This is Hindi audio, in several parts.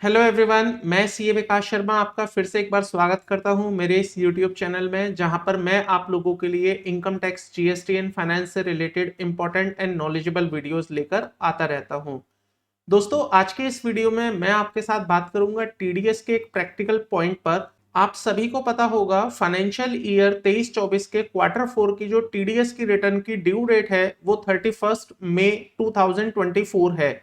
हेलो एवरीवन, मैं सीए विकास शर्मा आपका फिर से एक बार स्वागत करता हूं मेरे इस यूट्यूब चैनल में, जहां पर मैं आप लोगों के लिए income tax, GST and finance से related important and knowledgeable videos लेकर आता रहता हूं। दोस्तों, आज के इस वीडियो में मैं आपके साथ बात करूंगा टीडीएस के एक प्रैक्टिकल पॉइंट पर। आप सभी को पता होगा, फाइनेंशियल ईयर 23-24 के क्वार्टर 4 की जो टीडीएस की रिटर्न की ड्यू डेट है वो 31 मई 2024 है।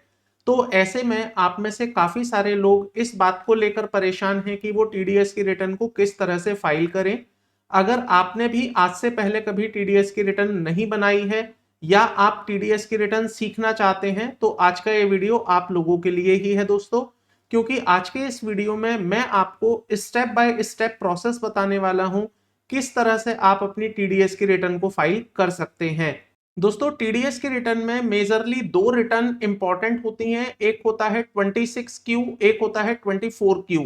तो ऐसे में आप में से काफी सारे लोग इस बात को लेकर परेशान हैं कि वो टीडीएस की रिटर्न को किस तरह से फाइल करें। अगर आपने भी आज से पहले कभी टीडीएस की रिटर्न नहीं बनाई है या आप टीडीएस की रिटर्न सीखना चाहते हैं, तो आज का ये वीडियो आप लोगों के लिए ही है दोस्तों। क्योंकि आज के इस वीडियो में मैं आपको स्टेप बाय स्टेप प्रोसेस बताने वाला हूं किस तरह से आप अपनी टीडीएस की रिटर्न को फाइल कर सकते हैं। दोस्तों, टीडीएस की रिटर्न में मेजरली दो रिटर्न इंपॉर्टेंट होती हैं। एक होता है 26Q, एक होता है 24Q।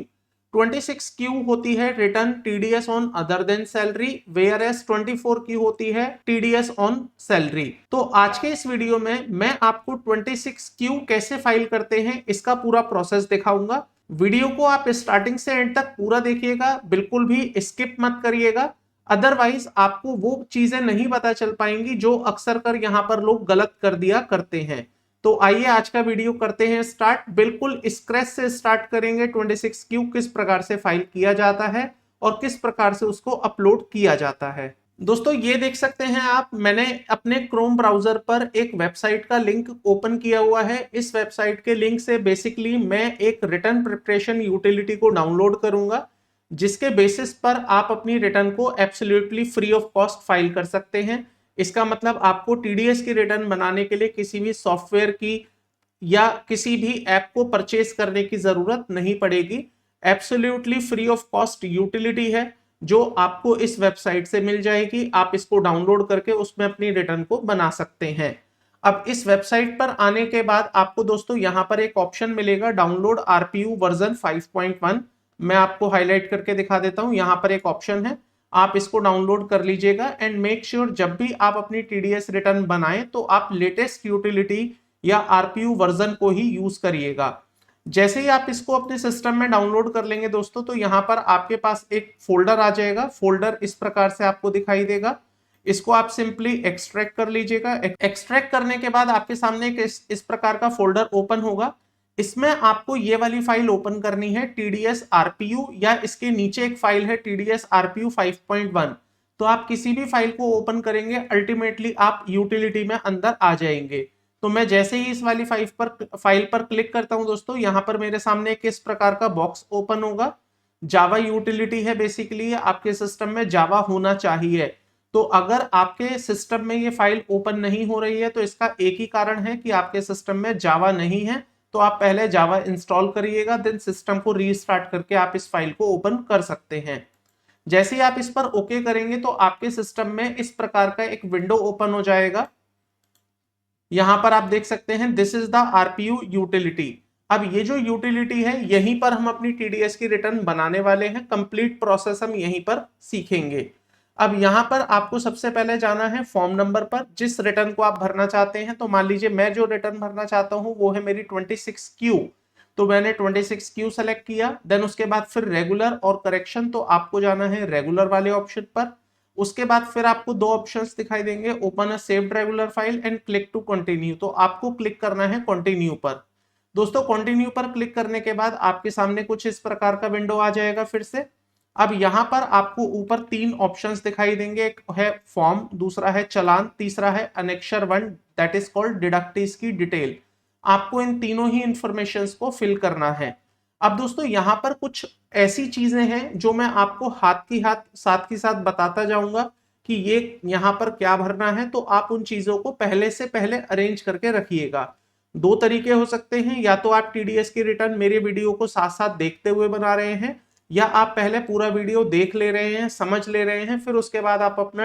26Q होती है return TDS on other than salary, whereas 24Q होती है टीडीएस ऑन सैलरी। तो आज के इस वीडियो में मैं आपको 26Q कैसे फाइल करते हैं इसका पूरा प्रोसेस दिखाऊंगा। वीडियो को आप स्टार्टिंग से एंड तक पूरा देखिएगा, बिल्कुल भी स्किप मत करिएगा। अदरवाइज आपको वो चीजें नहीं पता चल पाएंगी जो अक्सर कर यहाँ पर लोग गलत कर दिया करते हैं। तो आइए आज का वीडियो करते हैं स्टार्ट। बिल्कुल स्क्रैच से स्टार्ट करेंगे। 26Q किस प्रकार से फाइल किया जाता है और किस प्रकार से उसको अपलोड किया जाता है। दोस्तों, ये देख सकते हैं आप, मैंने अपने क्रोम ब्राउजर पर एक वेबसाइट का लिंक ओपन किया हुआ है। इस वेबसाइट के लिंक से बेसिकली मैं एक रिटर्न प्रिपरेशन यूटिलिटी को डाउनलोड करूंगा, जिसके बेसिस पर आप अपनी रिटर्न को absolutely free of cost file कर सकते हैं। इसका मतलब आपको टीडीएस की रिटर्न बनाने के लिए किसी भी सॉफ्टवेयर की या किसी भी ऐप को परचेज करने की जरूरत नहीं पड़ेगी। Absolutely free of cost utility है जो आपको इस वेबसाइट से मिल जाएगी। आप इसको डाउनलोड करके उसमें अपनी रिटर्न को बना सकते हैं। अब इस वेबसाइट पर आने के बाद आपको दोस्तों यहाँ पर एक ऑप्शन मिलेगा, डाउनलोड आरपीयू वर्जन 5.1। मैं आपको हाईलाइट करके दिखा देता हूं। यहाँ पर एक ऑप्शन है, आप इसको डाउनलोड कर लीजिएगा एंड मेक श्योर जब भी आप अपनी टीडीएस रिटर्न बनाएं तो आप लेटेस्ट यूटिलिटी या आरपीयू वर्जन को ही यूज करिएगा। जैसे ही आप इसको अपने सिस्टम में डाउनलोड कर लेंगे दोस्तों, तो यहाँ पर आपके पास एक फोल्डर आ जाएगा। फोल्डर इस प्रकार से आपको दिखाई देगा। इसको आप सिंपली एक्सट्रैक्ट कर लीजिएगा। एक्सट्रैक्ट करने के बाद आपके सामने एक इस प्रकार का फोल्डर ओपन होगा। इसमें आपको ये वाली फाइल ओपन करनी है, टीडीएस आरपीयू, या इसके नीचे एक फाइल है टीडीएस आरपीयू 5.1। तो आप किसी भी फाइल को ओपन करेंगे, अल्टीमेटली आप यूटिलिटी में अंदर आ जाएंगे। तो मैं जैसे ही इस वाली फाइल पर क्लिक करता हूं दोस्तों, यहां पर मेरे सामने किस प्रकार का बॉक्स ओपन होगा। जावा यूटिलिटी है, बेसिकली आपके सिस्टम में जावा होना चाहिए। तो अगर आपके सिस्टम में ये फाइल ओपन नहीं हो रही है तो इसका एक ही कारण है कि आपके सिस्टम में जावा नहीं है। तो आप पहले जावा इंस्टॉल करिएगा, देन सिस्टम को रीस्टार्ट करके आप इस फाइल को ओपन कर सकते हैं। जैसे ही आप इस पर ओके करेंगे तो आपके सिस्टम में इस प्रकार का एक विंडो ओपन हो जाएगा। यहां पर आप देख सकते हैं, दिस इज द आरपीयू यूटिलिटी। अब ये जो यूटिलिटी है, यहीं पर हम अपनी टीडीएस की रिटर्न बनाने वाले हैं। कंप्लीट प्रोसेस हम यहीं पर सीखेंगे। अब यहां पर आपको सबसे पहले जाना है फॉर्म नंबर पर, जिस रिटर्न को आप भरना चाहते हैं। तो मान लीजिए मैं जो रिटर्न भरना चाहता हूं वो है मेरी 26Q। तो मैंने 26Q सेलेक्ट किया। देन उसके बाद फिर रेगुलर और करेक्शन, तो आपको जाना है रेगुलर वाले ऑप्शन पर। उसके बाद फिर आपको दो ऑप्शंस दिखाई देंगे, open a saved regular file and click to continue. तो आपको क्लिक करना है कंटिन्यू पर। दोस्तों, कंटिन्यू पर क्लिक करने के बाद आपके सामने कुछ इस प्रकार का विंडो आ जाएगा फिर से। अब यहां पर आपको ऊपर तीन ऑप्शंस दिखाई देंगे, एक है फॉर्म, दूसरा है चालान, तीसरा है अनेक्शर 1 दैट इज कॉल्ड डिडक्टिव्स की डिटेल। आपको इन तीनों ही इंफॉर्मेशंस को फिल करना है। अब दोस्तों, यहां पर कुछ ऐसी चीजें हैं जो मैं आपको साथ ही साथ बताता जाऊंगा कि ये यहां पर क्या भरना है। तो आप उन चीजों को पहले से पहले अरेंज करके रखिएगा। दो तरीके हो सकते हैं, या तो आप टीडीएस की रिटर्न मेरे वीडियो को साथ साथ देखते हुए बना रहे हैं, या आप पहले पूरा वीडियो देख ले रहे हैं, समझ ले रहे हैं, फिर उसके बाद आप अपना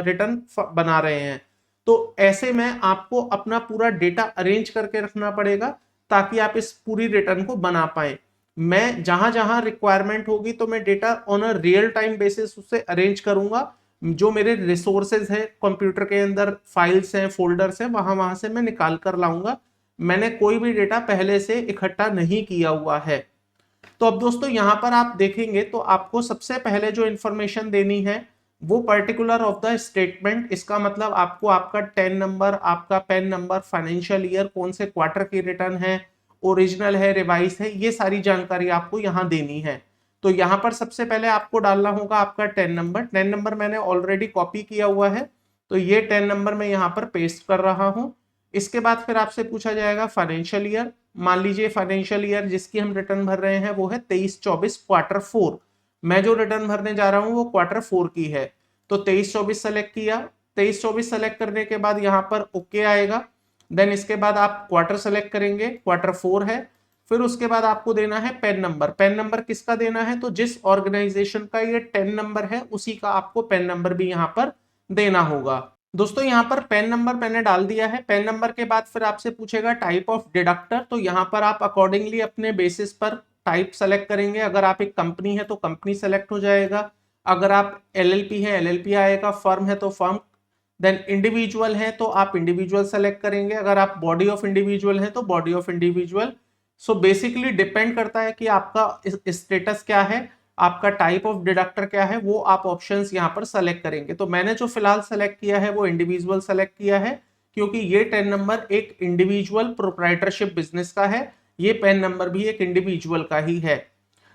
रिटर्न बना रहे हैं। तो ऐसे में आपको अपना पूरा डेटा अरेंज करके रखना पड़ेगा ताकि आप इस पूरी रिटर्न को बना पाए। मैं जहां जहां रिक्वायरमेंट होगी तो मैं data on a real time basis उससे अरेंज करूंगा। जो मेरे रिसोर्सेज है कंप्यूटर के अंदर, फाइल्स हैं, फोल्डर्स हैं, वहां वहां से मैं निकाल कर लाऊंगा। मैंने कोई भी डेटा पहले से इकट्ठा नहीं किया हुआ है। तो अब दोस्तों यहाँ पर आप देखेंगे तो आपको सबसे पहले जो इंफॉर्मेशन देनी है वो पर्टिकुलर ऑफ द स्टेटमेंट, इसका मतलब आपको आपका टेन नंबर, आपका पैन नंबर, फाइनेंशियल ईयर, कौन से क्वार्टर की रिटर्न है, ओरिजिनल है, रिवाइज है, ये सारी जानकारी आपको यहाँ देनी है। तो यहाँ पर सबसे पहले आपको डालना होगा आपका टेन नंबर। टेन नंबर मैंने ऑलरेडी कॉपी किया हुआ है, तो ये टेन नंबर मैं यहाँ पर पेस्ट कर रहा हूँ। इसके बाद फिर आपसे पूछा जाएगा फाइनेंशियल ईयर। मान लीजिए फाइनेंशियल ईयर जिसकी हम रिटर्न भर रहे हैं वो है 23-24 क्वार्टर 4। मैं जो रिटर्न भरने जा रहा हूँ वो क्वार्टर 4 की है, तो 23-24 सेलेक्ट किया। 23-24 सेलेक्ट करने के बाद यहाँ पर ओके आएगा। देन इसके बाद आप क्वार्टर सेलेक्ट करेंगे, क्वार्टर 4 है। फिर उसके बाद आपको देना है पैन नंबर। पैन नंबर किसका देना है, तो जिस ऑर्गेनाइजेशन का ये 10 नंबर है उसी का आपको पैन नंबर भी यहाँ पर देना होगा। दोस्तों यहाँ पर पैन नंबर मैंने डाल दिया है। पैन नंबर के बाद फिर आपसे पूछेगा टाइप ऑफ डिडक्टर, तो यहाँ पर आप अकॉर्डिंगली अपने बेसिस पर टाइप सेलेक्ट करेंगे। अगर आप एक कंपनी है तो कंपनी सेलेक्ट हो जाएगा, अगर आप एलएलपी है एलएलपी आएगा, फर्म है तो फर्म, देन इंडिविजुअल है तो आप इंडिविजुअल सेलेक्ट करेंगे, अगर आप बॉडी ऑफ इंडिविजुअल है तो body of individual. So basically depend करता है कि आपका स्टेटस क्या है, आपका टाइप ऑफ डिडक्टर क्या है, वो आप ऑप्शंस यहाँ पर सेलेक्ट करेंगे। तो मैंने जो फिलहाल सेलेक्ट किया है वो इंडिविजुअल सेलेक्ट किया है, क्योंकि ये 10 नंबर एक इंडिविजुअल प्रोप्राइटरशिप बिजनेस का है, ये पैन नंबर भी एक इंडिविजुअल का ही है।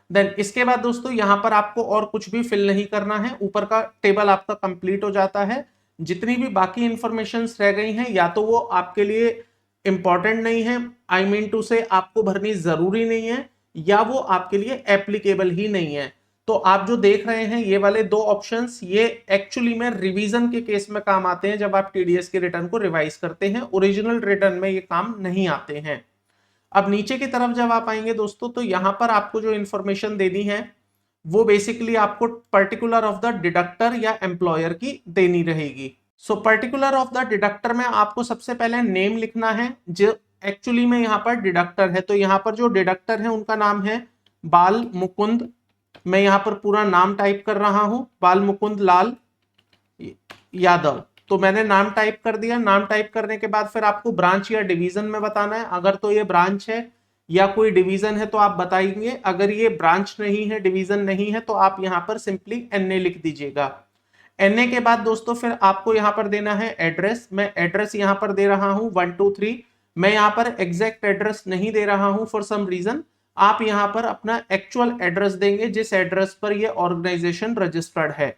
देन इसके बाद दोस्तों यहाँ पर आपको और कुछ भी फिल नहीं करना है, ऊपर का टेबल आपका कंप्लीट हो जाता है। जितनी भी बाकी इंफॉर्मेशन रह गई हैं या तो वो आपके लिए इंपॉर्टेंट नहीं है, आई मीन टू से आपको भरनी जरूरी नहीं है, या वो आपके लिए एप्लीकेबल ही नहीं है। तो आप जो देख रहे हैं ये वाले दो ऑप्शंस, ये एक्चुअली में रिवीजन के केस में काम आते हैं, जब आप टीडीएस के रिटर्न को रिवाइज करते हैं। ओरिजिनल रिटर्न में ये काम नहीं आते हैं। अब नीचे की तरफ जब आप आएंगे दोस्तों, तो यहां पर आपको जो इंफॉर्मेशन देनी है वो बेसिकली आपको पर्टिकुलर ऑफ द डिडक्टर या एम्प्लॉयर की देनी रहेगी। So particular of the deductor में आपको सबसे पहले नेम लिखना है, जो एक्चुअली में यहाँ पर डिडक्टर है। तो यहाँ पर जो डिडक्टर है उनका नाम है बाल मुकुंद। मैं यहाँ पर पूरा नाम टाइप कर रहा हूं, बाल मुकुंद लाल यादव। तो मैंने नाम टाइप कर दिया। नाम टाइप करने के बाद फिर आपको ब्रांच या डिवीजन में बताना है। अगर तो ये ब्रांच है या कोई डिवीजन है तो आप बताएंगे, अगर ये ब्रांच नहीं है, डिवीजन नहीं है, तो आप यहाँ पर सिंपली एनए लिख दीजिएगा। एनए के बाद दोस्तों फिर आपको यहाँ पर देना है एड्रेस। मैं एड्रेस यहाँ पर दे रहा हूँ 123। मैं यहाँ पर एग्जैक्ट एड्रेस नहीं दे रहा हूँ फॉर सम रीजन। आप यहाँ पर अपना एक्चुअल एड्रेस देंगे जिस एड्रेस पर ये ऑर्गेनाइजेशन रजिस्टर्ड है।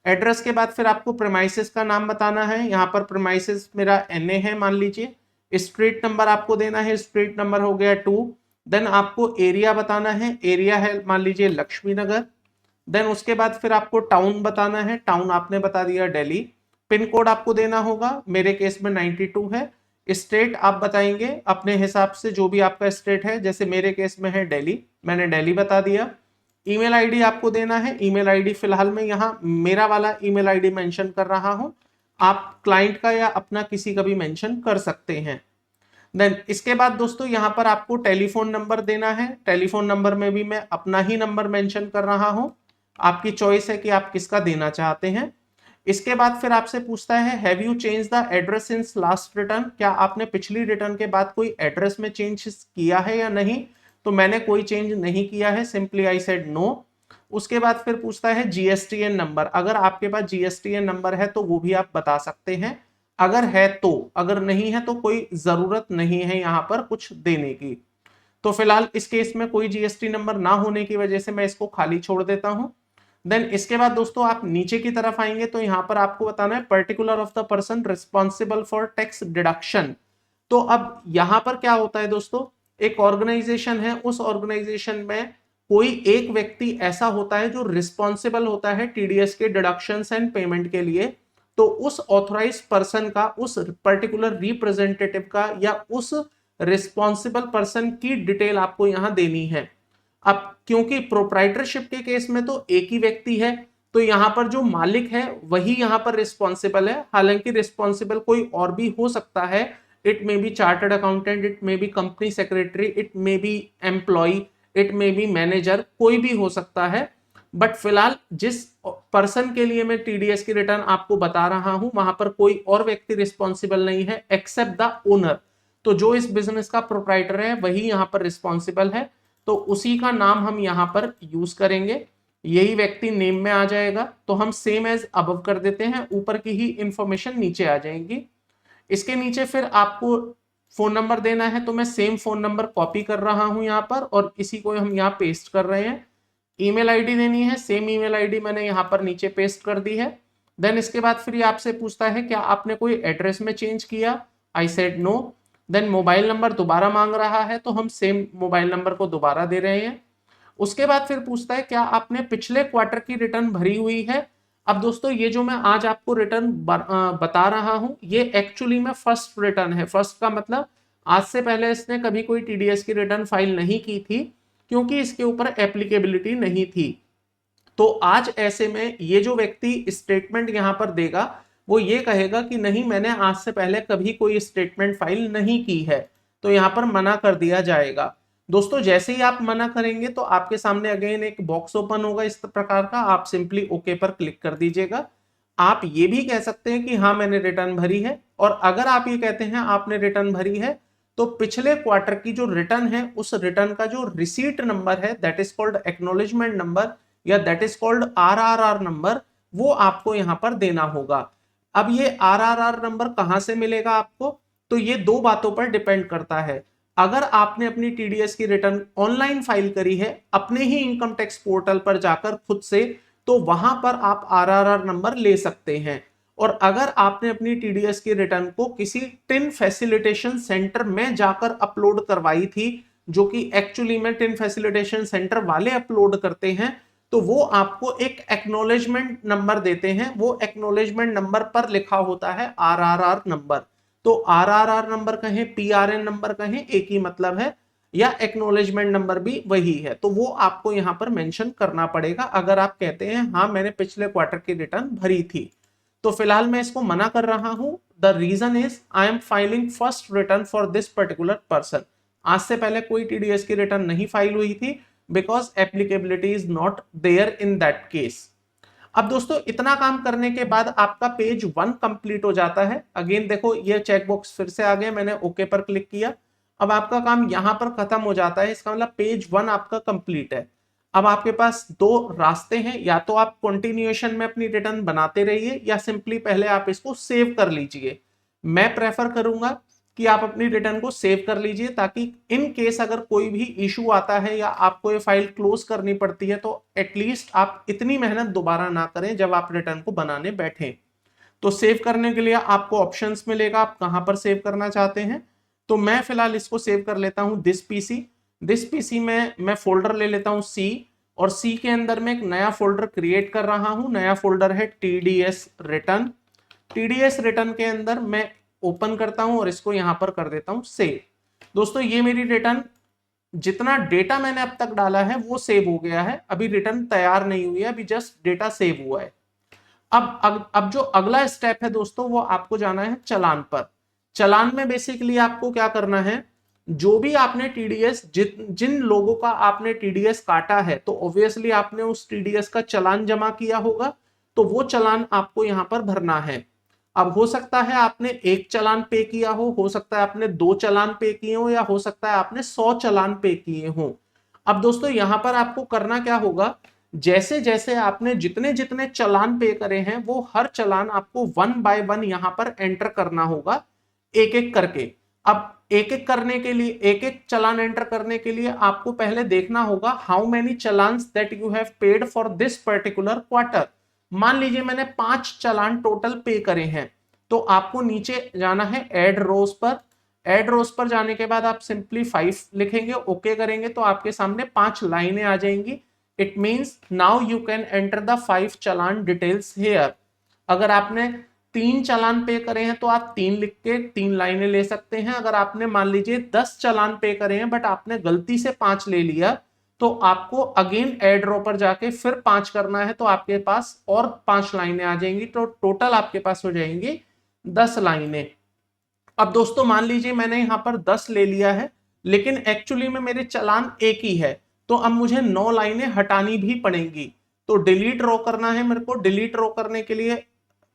एड्रेस के बाद फिर आपको प्रेमाइसेस का नाम बताना है। यहाँ पर प्रेमाइसेस मेरा एनए है मान लीजिए। स्ट्रीट नंबर आपको देना है, स्ट्रीट नंबर हो गया 2। देन आपको एरिया बताना है, एरिया है मान लीजिए लक्ष्मी नगर। देन उसके बाद फिर आपको टाउन बताना है, टाउन आपने बता दिया दिल्ली। पिन कोड आपको देना होगा, मेरे केस में 92 है। स्टेट आप बताएंगे अपने हिसाब से, जो भी आपका स्टेट है, जैसे मेरे केस में है दिल्ली, मैंने दिल्ली बता दिया। ईमेल आईडी आपको देना है। ईमेल आईडी फिलहाल मैं यहाँ मेरा वाला ईमेल आईडी मेंशन कर रहा हूं, आप क्लाइंट का या अपना किसी का भी मेंशन कर सकते हैं। देन इसके बाद दोस्तों यहाँ पर आपको टेलीफोन नंबर देना है। टेलीफोन नंबर में भी मैं अपना ही नंबर मेंशन कर रहा हूं, आपकी चॉइस है कि आप किसका देना चाहते हैं। इसके बाद फिर आपसे पूछता है have you change the address since last return, क्या आपने पिछली रिटर्न के बाद कोई एड्रेस में चेंज किया है या नहीं। तो मैंने कोई चेंज नहीं किया है, सिंपली आई सेड नो। उसके बाद फिर पूछता है जीएसटीएन नंबर, अगर आपके पास जीएसटीएन नंबर है तो वो भी आप बता सकते हैं, अगर है तो, अगर नहीं है तो कोई जरूरत नहीं है यहाँ पर कुछ देने की। तो फिलहाल इस केस में कोई जीएसटी नंबर ना होने की वजह से मैं इसको खाली छोड़ देता हूं। देन इसके बाद दोस्तों आप नीचे की तरफ आएंगे तो यहाँ पर आपको बताना है particular of the person responsible for tax deduction. तो अब यहाँ पर क्या होता है दोस्तों, एक ऑर्गेनाइजेशन है, उस ऑर्गेनाइजेशन में कोई एक व्यक्ति ऐसा होता है जो रिस्पॉन्सिबल होता है टीडीएस के डिडक्शंस एंड पेमेंट के लिए। तो उस ऑथराइज पर्सन का, उस पर्टिकुलर रिप्रेजेंटेटिव का या उस रिस्पॉन्सिबल पर्सन की डिटेल आपको यहां देनी है। अब क्योंकि प्रोप्राइटरशिप के केस में तो एक ही व्यक्ति है, तो यहां पर जो मालिक है वही यहां पर रिस्पॉन्सिबल है। हालांकि रिस्पॉन्सिबल कोई और भी हो सकता है, it may be chartered accountant, it may be company secretary, it may be employ, it may be manager, कोई भी हो सकता है। बट फिलहाल जिस पर्सन के लिए मैं टीडीएस की रिटर्न आपको बता रहा हूं वहां पर कोई और व्यक्ति रिस्पॉन्सिबल नहीं है एक्सेप्ट द ओनर। तो जो इस बिजनेस का प्रोप्राइटर है वही यहां पर रिस्पॉन्सिबल है। तो उसी का नाम हम यहाँ पर यूज करेंगे, यही व्यक्ति नेम में आ जाएगा। तो हम सेम एज अबव कर देते हैं, ऊपर की ही इंफॉर्मेशन नीचे आ जाएंगी। इसके नीचे फिर आपको फोन नंबर देना है, तो मैं सेम फोन नंबर कॉपी कर रहा हूं यहाँ पर और इसी को हम यहाँ पेस्ट कर रहे हैं। ईमेल आईडी देनी है, सेम ईमेल आईडी मैंने यहाँ पर नीचे पेस्ट कर दी है। देन इसके बाद फिर ये आपसे पूछता है क्या आपने कोई एड्रेस में चेंज किया, I said no. Then mobile number दोबारा मांग रहा है, तो हम सेम मोबाइल नंबर को दोबारा दे रहे हैं। उसके बाद फिर पूछता है क्या आपने पिछले क्वार्टर की रिटर्न भरी हुई है। अब दोस्तों ये जो मैं आज आपको रिटर्न बता रहा हूं, ये एक्चुअली में फर्स्ट रिटर्न है। फर्स्ट का मतलब आज से पहले इसने कभी कोई टीडीएस की रिटर्न फाइल नहीं की थी, क्योंकि इसके ऊपर एप्लीकेबिलिटी नहीं थी। तो आज ऐसे में ये जो व्यक्ति स्टेटमेंट यहां पर देगा, वो ये कहेगा कि नहीं, मैंने आज से पहले कभी कोई स्टेटमेंट फाइल नहीं की है, तो यहां पर मना कर दिया जाएगा। दोस्तों जैसे ही आप मना करेंगे तो आपके सामने अगेन एक बॉक्स ओपन होगा इस प्रकार का, आप सिंपली ओके पर क्लिक कर दीजिएगा। आप ये भी कह सकते हैं कि हाँ मैंने रिटर्न भरी है, और अगर आप ये कहते हैं आपने रिटर्न भरी है, तो पिछले क्वार्टर की जो रिटर्न है उस रिटर्न का जो रिसीट नंबर है, that is called acknowledgement number या that is called RRR number, वो आपको यहां पर देना होगा। अब ये आरआरआर नंबर कहां से मिलेगा आपको, तो ये दो बातों पर डिपेंड करता है। अगर आपने अपनी टीडीएस की रिटर्न ऑनलाइन फाइल करी है अपने ही इनकम टैक्स पोर्टल पर जाकर खुद से, तो वहां पर आप आरआरआर नंबर ले सकते हैं। और अगर आपने अपनी टीडीएस की रिटर्न को किसी टिन फैसिलिटेशन सेंटर में जाकर अपलोड करवाई थी, जो कि एक्चुअली में टिन फैसिलिटेशन सेंटर वाले अपलोड करते हैं, तो वो आपको एक एक्नॉलेजमेंट नंबर देते हैं। वो एक्नॉलेजमेंट नंबर पर लिखा होता है आरआरआर नंबर। तो आरआरआर नंबर कहें, पीआरएन नंबर कहें, एक ही मतलब है, या एक्नॉलेजमेंट नंबर भी वही है। तो वो आपको यहां पर मेंशन करना पड़ेगा अगर आप कहते हैं हाँ मैंने पिछले क्वार्टर की रिटर्न भरी थी। तो फिलहाल मैं इसको मना कर रहा हूं। The reason is I am filing first return for this particular person. आज से पहले कोई टीडीएस की रिटर्न नहीं फाइल हुई थी, because applicability is not there in that case. अब दोस्तों इतना काम करने के बाद आपका पेज 1 कंप्लीट हो जाता है। अगेन देखो ये चेकबॉक्स फिर से आ गया, मैंने ओके पर क्लिक किया। अब आपका काम यहां पर खत्म हो जाता है, इसका मतलब पेज 1 आपका कंप्लीट है। अब आपके पास दो रास्ते हैं, या तो आप कंटिन्यूएशन में अपनी रिटर्न बनाते रहिए या सिंपली पहले आप इसको सेव कर लीजिए। मैं प्रेफर करूंगा कि आप अपनी रिटर्न को सेव कर लीजिए, ताकि इन केस अगर कोई भी इशू आता है या आपको ये फाइल क्लोज करनी पड़ती है, तो एटलीस्ट आप इतनी मेहनत दोबारा ना करें जब आप रिटर्न को बनाने बैठें। तो सेव करने के लिए आपको ऑप्शंस मिलेगा, आप कहां पर सेव करना चाहते हैं। तो मैं फिलहाल इसको सेव कर लेता हूं दिस पीसी में मैं फोल्डर ले लेता हूं सी, और सी के अंदर में एक नया फोल्डर क्रिएट कर रहा हूं। नया फोल्डर है टीडीएस रिटर्न। टीडीएस रिटर्न के अंदर मैं ओपन करता हूं और इसको यहां पर कर देता हूं सेव। दोस्तों ये मेरी रिटर्न, जितना डेटा मैंने अब तक डाला है वो सेव हो गया है। अभी रिटर्न तैयार नहीं हुई है, अभी जस्ट डेटा सेव हुआ है। अब जो अगला स्टेप है दोस्तों, वो आपको जाना है चालान पर। चालान में बेसिकली आपको क्या करना है, जो भी आपने टीडीएस, जिन लोगों का आपने टीडीएस काटा है, तो ऑब्वियसली आपने उस टीडीएस का चालान जमा किया होगा, तो वो चालान आपको यहां पर भरना है। अब हो सकता है आपने एक चालान पे किया हो सकता है आपने 2 चालान पे किए हो, या हो सकता है आपने 100 चालान पे किए हो। अब दोस्तों यहां पर आपको करना क्या होगा, जैसे जैसे आपने जितने जितने चालान पे करे हैं, वो हर चालान आपको 1 बाय 1 यहां पर एंटर करना होगा, एक एक करके। अब एक एक करने के लिए, एक एक चालान एंटर करने के लिए आपको पहले देखना होगा how many चालान्स that you have paid for this particular quarter. मान लीजिए मैंने 5 चालान टोटल पे करे हैं, तो आपको नीचे जाना है ऐड रोज पर। ऐड रोज पर जाने के बाद आप सिंपली 5 लिखेंगे, ओके करेंगे, तो आपके सामने 5 लाइनें आ जाएंगी। It means now you can enter the 5 challan details here. अगर आपने 3 चालान पे करे हैं तो आप 3 लिख के 3 लाइनें ले सकते हैं। अगर आपने मान लीजिए 10 चालान पे करे हैं बट आपने गलती से 5 ले लिया, तो आपको अगेन एड रो पर जाके फिर 5 करना है, तो आपके पास और 5 लाइनें आ जाएंगी, तो टोटल आपके पास हो जाएंगी 10 लाइनें। अब दोस्तों मान लीजिए मैंने यहां पर 10 ले लिया है, लेकिन एक्चुअली में मेरे चालान एक ही है, तो अब मुझे 9 लाइनें हटानी भी पड़ेंगी। तो डिलीट रो करना है मेरे को। डिलीट रो करने के लिए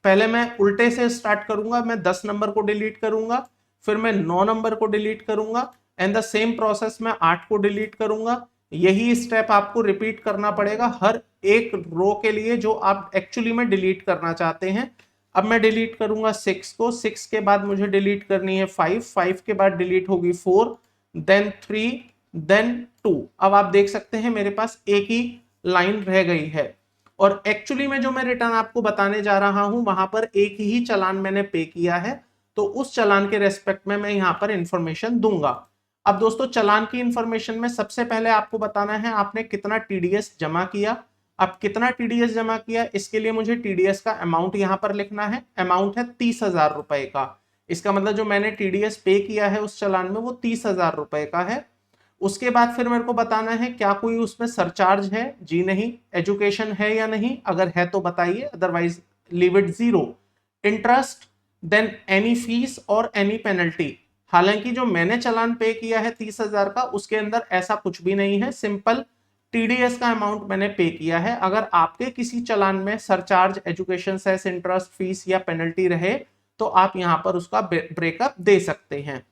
पहले मैं उल्टे से स्टार्ट करूंगा, मैं 10 नंबर को डिलीट करूंगा, फिर मैं 9 नंबर को डिलीट करूंगा, एंड द सेम प्रोसेस मैं 8 को डिलीट करूंगा, यही स्टेप आपको रिपीट करना पड़ेगा हर एक रो के लिए जो आप एक्चुअली में डिलीट करना चाहते हैं। अब मैं डिलीट करूंगा 6 को, 6 के बाद मुझे डिलीट करनी है 5, 5 के बाद डिलीट होगी 4, देन 3, देन 2। अब आप देख सकते हैं मेरे पास एक ही लाइन रह गई है और एक्चुअली में जो मैं रिटर्न आपको बताने जा रहा हूं वहां पर एक ही चालान मैंने पे किया है, तो उस चालान के रेस्पेक्ट में मैं यहां पर इंफॉर्मेशन दूंगा। अब दोस्तों चालान की इंफॉर्मेशन में सबसे पहले आपको बताना है आपने कितना टीडीएस जमा किया। अब कितना टीडीएस जमा किया इसके लिए मुझे टीडीएस का अमाउंट यहां पर लिखना है। अमाउंट है 30,000 रुपए का। इसका मतलब जो मैंने टीडीएस पे किया है उस चालान में वो 30,000 रुपए का है। उसके बाद फिर मेरे को बताना है क्या कोई उसमें सरचार्ज है, जी नहीं। एजुकेशन है या नहीं, अगर है तो बताइए, otherwise leave it zero. Interest, then any fees और एनी पेनल्टी। हालांकि जो मैंने चालान पे किया है 30,000 का उसके अंदर ऐसा कुछ भी नहीं है, सिंपल टीडीएस का अमाउंट मैंने पे किया है। अगर आपके किसी चालान में surcharge, education cess, interest, fees या पेनल्टी रहे तो आप यहां पर उसका ब्रेकअप दे सकते हैं।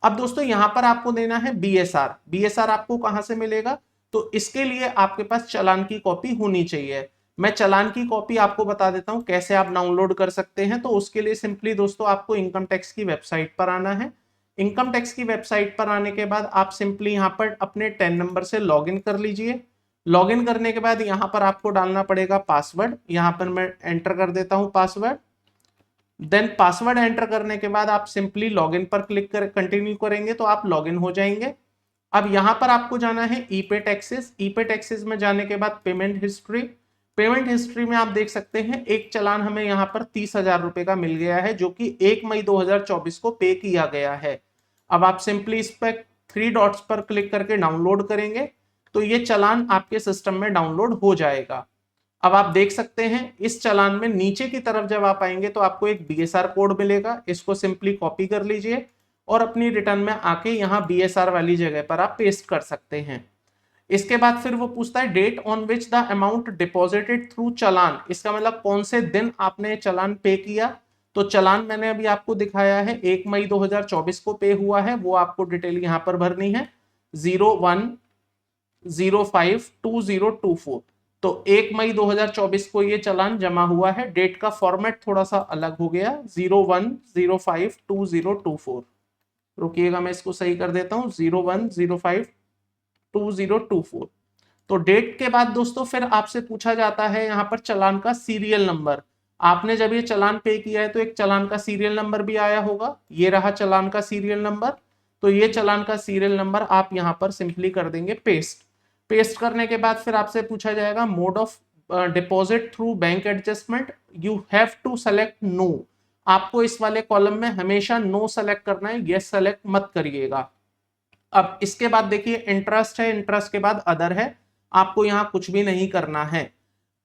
अब दोस्तों यहां पर आपको देना है बीएसआर। बीएसआर आपको कहां से मिलेगा, तो इसके लिए आपके पास चालान की कॉपी होनी चाहिए। मैं चालान की कॉपी आपको बता देता हूं कैसे आप डाउनलोड कर सकते हैं। तो उसके लिए सिंपली दोस्तों आपको इनकम टैक्स की वेबसाइट पर आना है। इनकम टैक्स की वेबसाइट पर आने के बाद आप सिंपली यहां पर अपने 10 नंबर से लॉगिन कर लीजिए। लॉगिन करने के बाद यहां पर आपको डालना पड़ेगा पासवर्ड। यहां पर मैं एंटर कर देता हूं पासवर्ड। देन पासवर्ड एंटर करने के बाद आप सिंपली लॉगिन पर क्लिक कर कंटिन्यू करेंगे तो आप लॉगिन हो जाएंगे। अब यहां पर आपको जाना है ईपे टैक्सेस। ईपे टैक्सेस में जाने के बाद पेमेंट हिस्ट्री। पेमेंट हिस्ट्री में आप देख सकते हैं एक चालान हमें यहां पर 30,000 रुपए का मिल गया है जो कि 1 मई 2024 को पे किया गया है। अब आप सिंपली इस पर 3 डॉट्स पर क्लिक करके डाउनलोड करेंगे तो ये चालान आपके सिस्टम में डाउनलोड हो जाएगा। अब आप देख सकते हैं इस चालान में नीचे की तरफ जब आप आएंगे तो आपको एक बीएसआर कोड मिलेगा। इसको सिंपली कॉपी कर लीजिए और अपनी रिटर्न में आके यहाँ बीएसआर वाली जगह पर आप पेस्ट कर सकते हैं। इसके बाद फिर वो पूछता है date on which the amount deposited through challan. इसका मतलब कौन से दिन आपने चालान पे किया। तो चालान मैंने अभी आपको दिखाया है 1 मई 2024 को पे हुआ है, वो आपको डिटेल यहाँ पर भरनी है 01052024। तो 1 मई 2024 को ये चालान जमा हुआ है। डेट का फॉर्मेट थोड़ा सा अलग हो गया 01052024। रुकिएगा मैं इसको सही कर देता हूं 01052024। तो डेट के बाद दोस्तों फिर आपसे पूछा जाता है यहाँ पर चालान का सीरियल नंबर। आपने जब ये चालान पे किया है तो एक चालान का सीरियल नंबर भी आया होगा, ये रहा चालान का सीरियल नंबर। तो ये चालान का सीरियल नंबर आप यहाँ पर सिंपली कर देंगे पेस्ट। पेस्ट करने के बाद फिर आपसे पूछा जाएगा mode of deposit through bank adjustment, you have to select no. आपको इस वाले कॉलम में हमेशा नो सेलेक्ट करना है, यस सेलेक्ट मत करिएगा। अब इसके बाद देखिए इंटरेस्ट है, इंटरेस्ट के बाद अदर है, आपको यहाँ कुछ भी नहीं करना है।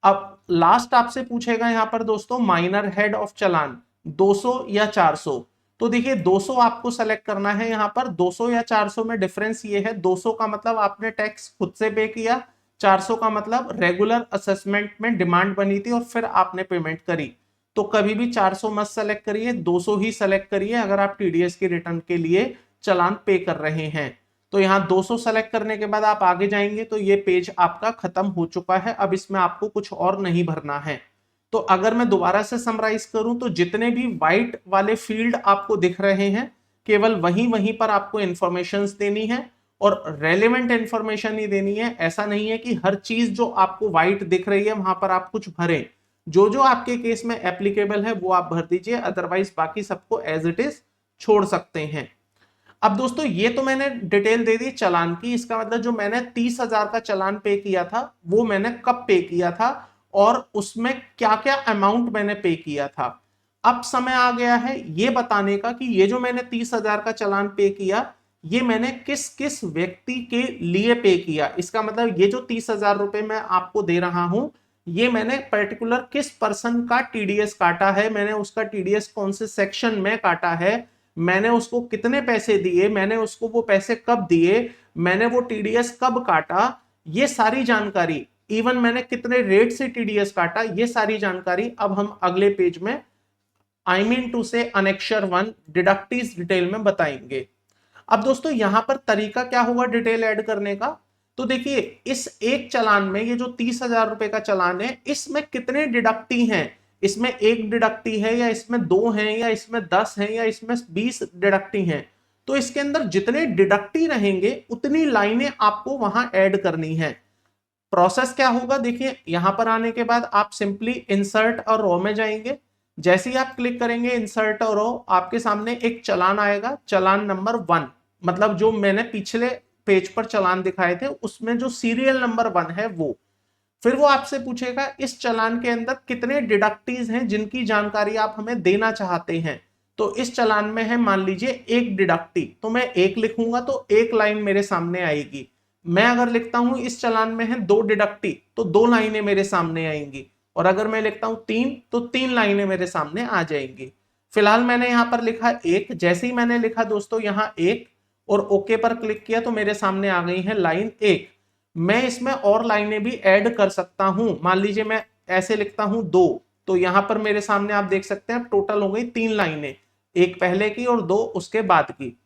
अब लास्ट आपसे पूछेगा यहाँ पर दोस्तों माइनर हेड ऑफ चालान 200 या 400। तो देखिए 200 आपको सेलेक्ट करना है। यहाँ पर 200 या 400 में डिफरेंस ये है, 200 का मतलब आपने टैक्स खुद से पे किया, 400 का मतलब रेगुलर असेसमेंट में डिमांड बनी थी और फिर आपने पेमेंट करी। तो कभी भी 400 मत सेलेक्ट करिए, 200 ही सेलेक्ट करिए अगर आप टीडीएस की रिटर्न के लिए चालान पे कर रहे हैं। तो यहाँ 200 सेलेक्ट करने के बाद आप आगे जाएंगे तो ये पेज आपका खत्म हो चुका है। अब इसमें आपको कुछ और नहीं भरना है। तो अगर मैं दोबारा से समराइज करूं तो जितने भी व्हाइट वाले फील्ड आपको दिख रहे हैं केवल वहीं पर आपको इंफॉर्मेशन देनी है और रेलेवेंट इंफॉर्मेशन ही देनी है। ऐसा नहीं है कि हर चीज जो आपको व्हाइट दिख रही है वहां पर आप कुछ भरें। जो जो आपके केस में एप्लीकेबल है वो आप भर दीजिए, अदरवाइज बाकी सबको एज इट इज छोड़ सकते हैं। अब दोस्तों ये तो मैंने डिटेल दे दी चालान की। इसका मतलब जो मैंने 30,000 का चालान पे किया था वो मैंने कब पे किया था और उसमें क्या क्या अमाउंट मैंने पे किया था। अब समय आ गया है ये बताने का कि ये जो मैंने 30,000 का चालान पे किया ये मैंने किस किस व्यक्ति के लिए पे किया। इसका मतलब ये जो 30,000 रुपए मैं आपको दे रहा हूं ये मैंने पर्टिकुलर किस पर्सन का टीडीएस काटा है, मैंने उसका टीडीएस कौन से सेक्शन में काटा है, मैंने उसको कितने पैसे दिए, मैंने उसको वो पैसे कब दिए, मैंने वो टीडीएस कब काटा, ये सारी जानकारी, इवन मैंने कितने रेट से टीडीएस काटा, ये सारी जानकारी अब हम अगले पेज में आई मीन टू से अनेक्शर 1 डिडक्टिव्स डिटेल में बताएंगे। अब दोस्तों यहां पर तरीका क्या होगा डिटेल ऐड करने का। तो देखिए इस एक चालान में, ये जो 30,000 रुपए का चालान है, इसमें कितने डिडक्टी हैं, इसमें एक डिडक्टी है या इसमें दो हैं या इसमें 10 हैं या इसमें 20 डिडक्टी हैं। तो इसके अंदर जितने डिडक्टी रहेंगे उतनी लाइनें आपको वहां ऐड करनी है। प्रोसेस क्या होगा, देखिए यहां पर आने के बाद आप सिंपली इंसर्ट और रो में जाएंगे। जैसे ही आप क्लिक करेंगे इंसर्ट और रो, आपके सामने एक चालान आएगा, चालान नंबर 1, मतलब जो मैंने पिछले पेज पर चालान दिखाए थे उसमें जो सीरियल नंबर 1 है वो। फिर वो आपसे पूछेगा इस चालान के अंदर कितने डिडक्टीज हैं जिनकी जानकारी आप हमें देना चाहते हैं। तो इस चालान में है मान लीजिए एक डिडक्टी, तो मैं एक लिखूंगा तो एक लाइन मेरे सामने आएगी। मैं अगर लिखता हूं इस चालान में है दो डिडक्टी, तो दो लाइनें मेरे सामने आएंगी। और अगर मैं लिखता हूं 3, तो 3 लाइनें मेरे सामने आ जाएंगी। फिलहाल मैंने यहां पर लिखा एक, जैसे ही मैंने लिखा दोस्तों यहां एक और ओके पर क्लिक किया तो मेरे सामने आ गई है लाइन 1। मैं इसमें और लाइनें भी ऐड कर सकता हूं। मान लीजिए मैं ऐसे लिखता हूं 2, तो यहां पर मेरे सामने आप देख सकते हैं टोटल हो गई 3 लाइनें, एक पहले की और 2 उसके बाद की।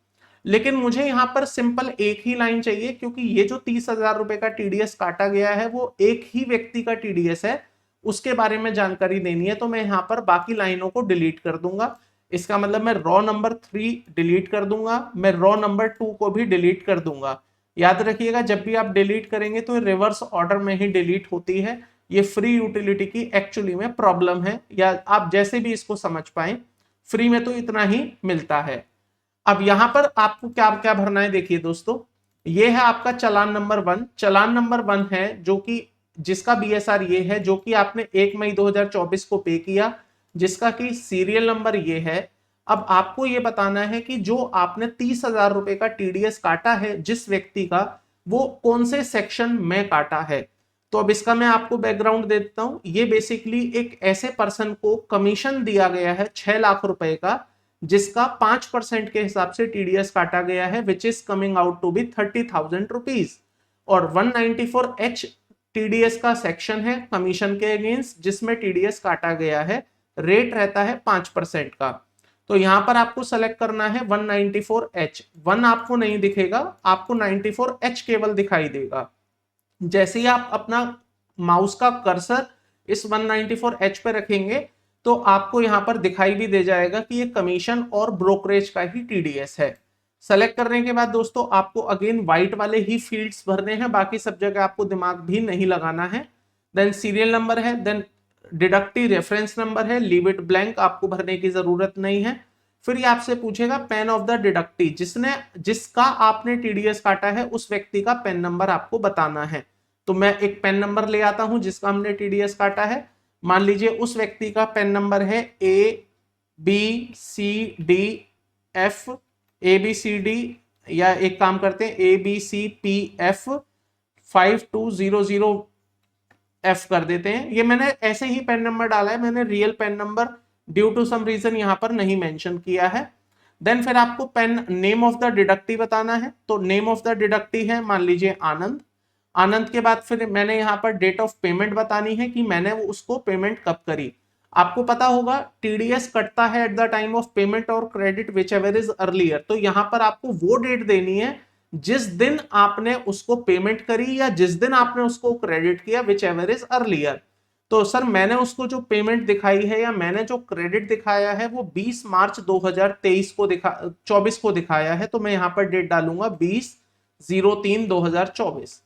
लेकिन मुझे यहां पर सिंपल एक ही लाइन चाहिए, क्योंकि ये जो 30,000 रुपए का टीडीएस काटा गया है वो एक ही व्यक्ति का टीडीएस है, उसके बारे में जानकारी देनी है। तो मैं यहां पर बाकी लाइनों को डिलीट कर दूंगा। इसका मतलब मैं रॉ नंबर 3 डिलीट कर दूंगा, मैं रॉ नंबर 2 को भी डिलीट कर दूंगा। याद रखिएगा जब भी आप डिलीट करेंगे तो रिवर्स ऑर्डर में ही डिलीट होती है। ये फ्री यूटिलिटी की एक्चुअली में प्रॉब्लम है, या आप जैसे भी इसको समझ पाए, फ्री में तो इतना ही मिलता है। अब यहां पर आपको क्या क्या भरना है, देखिए दोस्तों ये है आपका चालान नंबर 1। चालान नंबर 1 है जो कि जिसका बीएसआर ये है, जो कि आपने 1 मई 2024 को पे किया, जिसका कि सीरियल नंबर ये है। अब आपको ये बताना है कि जो आपने 30,000 रुपए का टीडीएस काटा है जिस व्यक्ति का, वो कौन से सेक्शन में काटा है। तो अब इसका मैं आपको बैकग्राउंड दे देता हूं। ये बेसिकली एक ऐसे पर्सन को कमीशन दिया गया है 6 लाख रुपए का, जिसका 5% के हिसाब से टीडीएस काटा गया है, which is coming out to be 30,000 rupees. और 194H टीडीएस का सेक्शन है कमीशन के अगेंस्ट, जिसमें टीडीएस काटा गया है, रेट रहता है 5% का। तो यहां पर आपको सेलेक्ट करना है 194H। 1 आपको नहीं दिखेगा, आपको 94H केवल दिखाई देगा। जैसे ही आप अपना माउस का कर्सर इस 194H पे रखेंगे तो आपको यहां पर दिखाई भी दे जाएगा कि ये कमीशन और ब्रोकरेज का ही टीडीएस है। सेलेक्ट करने के बाद दोस्तों आपको अगेन व्हाइट वाले ही फील्ड्स भरने हैं, बाकी सब जगह आपको दिमाग भी नहीं लगाना है। देन सीरियल नंबर है, देन डिडक्टी रेफरेंस नंबर है, लीव इट ब्लैंक, आपको भरने की जरूरत नहीं है। फिर ये आपसे पूछेगा पेन ऑफ द डिडक्टी, जिसका आपने टीडीएस काटा है उस व्यक्ति का पेन नंबर आपको बताना है। तो मैं एक पेन नंबर ले आता हूं जिसका हमने टीडीएस काटा है। मान लीजिए उस व्यक्ति का पेन नंबर है ABCDF, ABCD, या एक काम करते हैं ABCPF 5200F कर देते हैं। ये मैंने ऐसे ही पेन नंबर डाला है, मैंने real PAN number due to some reason यहां पर नहीं मेंशन किया है। देन फिर आपको PAN name of the deductee बताना है। तो नेम ऑफ द डिडक्टी है मान लीजिए आनंद। आनंद के बाद फिर मैंने यहाँ पर डेट ऑफ पेमेंट बतानी है कि मैंने उसको पेमेंट कब करी। आपको पता होगा टीडीएस कटता है at the time of payment और credit whichever is earlier. तो यहाँ पर आपको वो डेट देनी है जिस दिन आपने उसको पेमेंट करी या जिस दिन आपने उसको क्रेडिट किया, विच एवर इज अर्लियर। तो सर मैंने उसको जो पेमेंट दिखाई है या मैंने जो क्रेडिट दिखाया है वो 20 मार्च 2023 को 24 को दिखाया है, तो मैं यहाँ पर डेट डालूंगा 20/03/2024।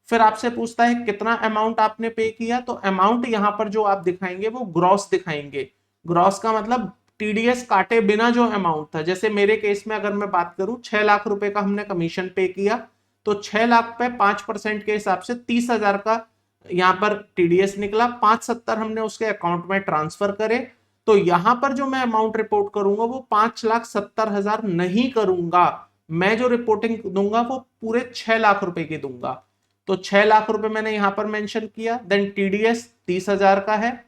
फिर आपसे पूछता है कितना अमाउंट आपने पे किया। तो अमाउंट यहां पर जो आप दिखाएंगे वो ग्रॉस दिखाएंगे। ग्रॉस का मतलब टीडीएस काटे बिना जो अमाउंट था। जैसे मेरे केस में अगर मैं बात करूं 6 लाख रुपए का हमने कमीशन पे किया, तो 6 लाख पे 5% के हिसाब से 30,000 का यहां पर टीडीएस निकला। 570 हमने उसके अकाउंट में ट्रांसफर करे। तो यहां पर जो मैं अमाउंट रिपोर्ट करूंगा वो 5,70,000 नहीं करूंगा। मैं जो रिपोर्टिंग दूंगा वो पूरे 6 लाख रुपए की दूंगा। तो 6 लाख रुपए मैंने यहां पर मेंशन किया। देन टीडीएस 30,000 का है।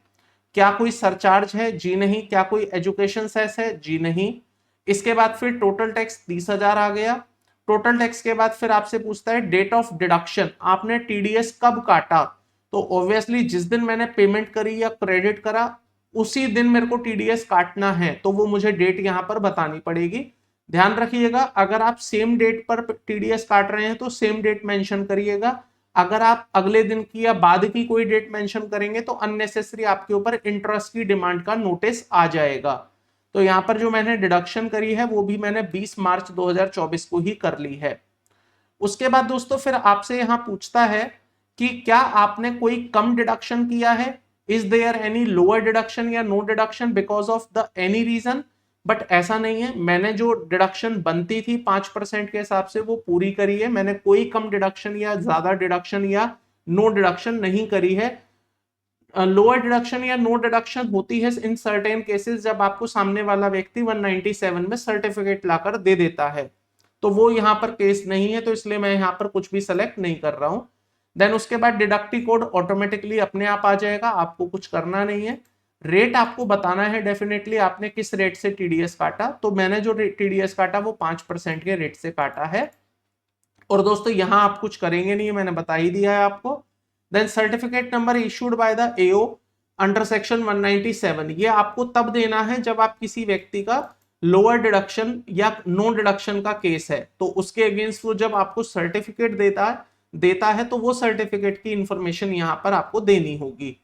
क्या कोई सरचार्ज है? जी नहीं। क्या कोई एजुकेशन सेस है? जी नहीं। इसके बाद फिर टोटल टैक्स 30,000 आ गया। टोटल टैक्स के बाद फिर आपसे पूछता है डेट ऑफ डिडक्शन, आपने टीडीएस कब काटा। तो ऑब्वियसली जिस दिन मैंने पेमेंट करी या क्रेडिट करा उसी दिन मेरे को टीडीएस काटना है, तो वो मुझे डेट यहां पर बतानी पड़ेगी। ध्यान रखिएगा अगर आप सेम डेट पर टीडीएस काट रहे हैं तो सेम डेट मेंशन करिएगा। अगर आप अगले दिन की या बाद की कोई डेट मेंशन करेंगे तो अननेसेसरी आपके ऊपर इंटरेस्ट की डिमांड का नोटिस आ जाएगा। तो यहां पर जो मैंने डिडक्शन करी है वो भी मैंने 20 मार्च 2024 को ही कर ली है। उसके बाद दोस्तों फिर आपसे यहां पूछता है कि क्या आपने कोई कम डिडक्शन किया है, is there any lower deduction या no deduction because of the any reason. But ऐसा नहीं है, मैंने जो डिडक्शन बनती थी 5% के हिसाब से वो पूरी करी है, मैंने कोई कम डिडक्शन या ज्यादा डिडक्शन या नो डिडक्शन नहीं करी है। लोअर डिडक्शन या नो डिडक्शन होती है इन सर्टेन केसेस जब आपको सामने वाला व्यक्ति 197 में सर्टिफिकेट लाकर दे देता है, तो वो यहां पर केस नहीं है, तो इसलिए मैं यहां पर कुछ भी सेलेक्ट नहीं कर रहा हूं। देन उसके बाद डिडक्टिव कोड ऑटोमेटिकली अपने आप आ जाएगा, आपको कुछ करना नहीं है। रेट आपको बताना है डेफिनेटली आपने किस रेट से टीडीएस काटा, तो मैंने जो टीडीएस काटा वो 5% के रेट से काटा है। और दोस्तों यहां आप कुछ करेंगे नहीं, मैंने बता ही दिया है आपको। Then certificate number issued by the AO under section 197, ये आपको तब देना है जब आप किसी व्यक्ति का लोअर डिडक्शन या नो डिडक्शन का केस है, तो उसके अगेंस्ट वो जब आपको सर्टिफिकेट देता है तो वो सर्टिफिकेट की इंफॉर्मेशन यहां पर आपको देनी होगी।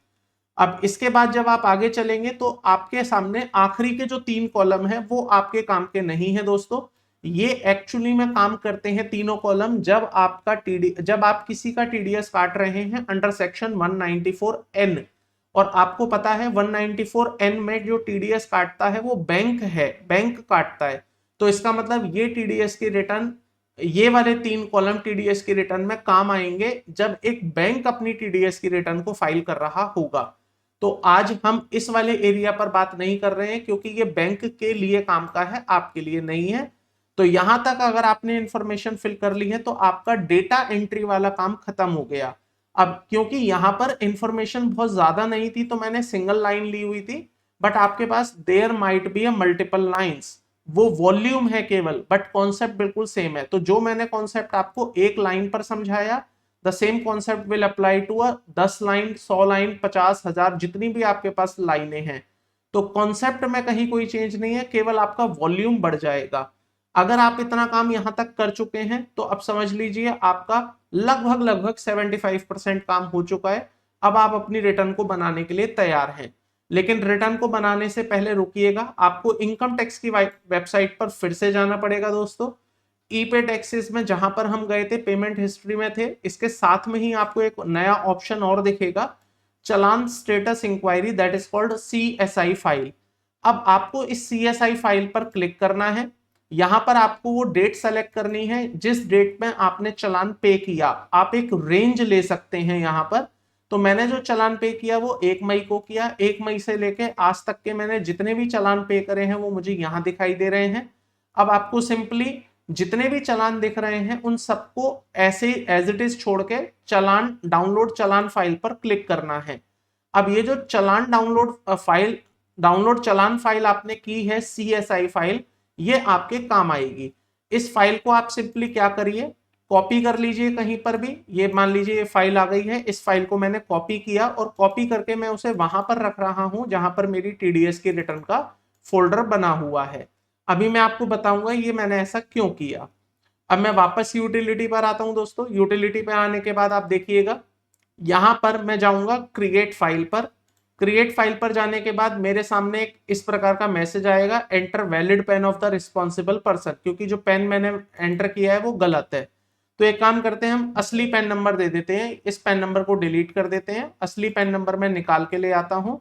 अब इसके बाद जब आप आगे चलेंगे तो आपके सामने आखिरी के जो 3 कॉलम है वो आपके काम के नहीं है दोस्तों। ये एक्चुअली में काम करते हैं तीनों कॉलम जब आप किसी का टीडीएस काट रहे हैं अंडर सेक्शन 194N, और आपको पता है 194N में जो टीडीएस काटता है वो बैंक काटता है। तो इसका मतलब ये टीडीएस की रिटर्न, ये वाले 3 कॉलम टीडीएस की रिटर्न में काम आएंगे जब एक बैंक अपनी टीडीएस की रिटर्न को फाइल कर रहा होगा। तो आज हम इस वाले एरिया पर बात नहीं कर रहे हैं क्योंकि ये बैंक के लिए काम का है, आपके लिए नहीं है। तो यहां तक अगर आपने इंफॉर्मेशन फिल कर ली है तो आपका डेटा एंट्री वाला काम खत्म हो गया। अब क्योंकि यहां पर इंफॉर्मेशन बहुत ज्यादा नहीं थी तो मैंने सिंगल लाइन ली हुई थी, बट आपके पास there might be a multiple lines, वो वॉल्यूम है केवल, बट कॉन्सेप्ट बिल्कुल सेम है। तो जो मैंने कॉन्सेप्ट आपको एक लाइन पर समझाया, the same concept will apply to 10 line, 100 line, 50,000, जितनी भी आपके पास लाइनें हैं। तो कॉन्सेप्ट में कहीं कोई चेंज नहीं है, केवल आपका वॉल्यूम बढ़ जाएगा। अगर आप इतना काम यहां तक कर चुके हैं तो अब समझ लीजिए आपका लगभग 75% काम हो चुका है। अब आप अपनी रिटर्न को बनाने के लिए तैयार हैं। लेकिन रिटर्न को बनाने से पहले रुकिएगा, आपको इनकम टैक्स की वेबसाइट पर फिर से जाना पड़ेगा दोस्तों। ई पे टैक्सेस में जहां पर हम गए थे पेमेंट हिस्ट्री में थे, इसके साथ में ही आपको एक नया ऑप्शन और दिखेगा, challan status inquiry, that is called CSI file. अब आपको इस CSI फाइल पर क्लिक करना है। यहां पर आपको वो डेट सेलेक्ट करनी है जिस डेट में आपने चालान पे किया। आप एक रेंज ले सकते हैं यहां पर। तो मैंने जो चालान पे किया वो 1 मई को किया, 1 मई से लेके आज तक के मैंने जितने भी चालान पे करे हैं वो मुझे यहां दिखाई दे रहे हैं। अब आपको सिंपली जितने भी चालान दिख रहे हैं उन सबको ऐसे एज इट इज छोड़ के चालान डाउनलोड चालान फाइल पर क्लिक करना है। अब ये जो चालान डाउनलोड चालान फाइल आपने की है CSI फाइल, ये आपके काम आएगी। इस फाइल को आप सिंपली क्या करिए, कॉपी कर लीजिए कहीं पर भी। ये मान लीजिए ये फाइल आ गई है, इस फाइल को मैंने कॉपी किया और कॉपी करके मैं उसे वहां पर रख रहा हूं जहां पर मेरी टीडीएस की रिटर्न का फोल्डर बना हुआ है। अभी मैं आपको बताऊंगा ये मैंने ऐसा क्यों किया। अब मैं वापस यूटिलिटी पर आता हूं दोस्तों। यूटिलिटी पर आने के बाद आप देखिएगा यहां पर मैं जाऊंगा क्रिएट फाइल पर। क्रिएट फाइल पर जाने के बाद मेरे सामने एक इस प्रकार का मैसेज आएगा, enter valid pain of the responsible person, क्योंकि जो पेन मैंने एंटर किया है वो गलत है। तो एक काम करते हैं, हम असली पेन नंबर दे देते हैं, इस पेन नंबर को डिलीट कर देते हैं। असली पेन नंबर मैं निकाल के ले आता हूं।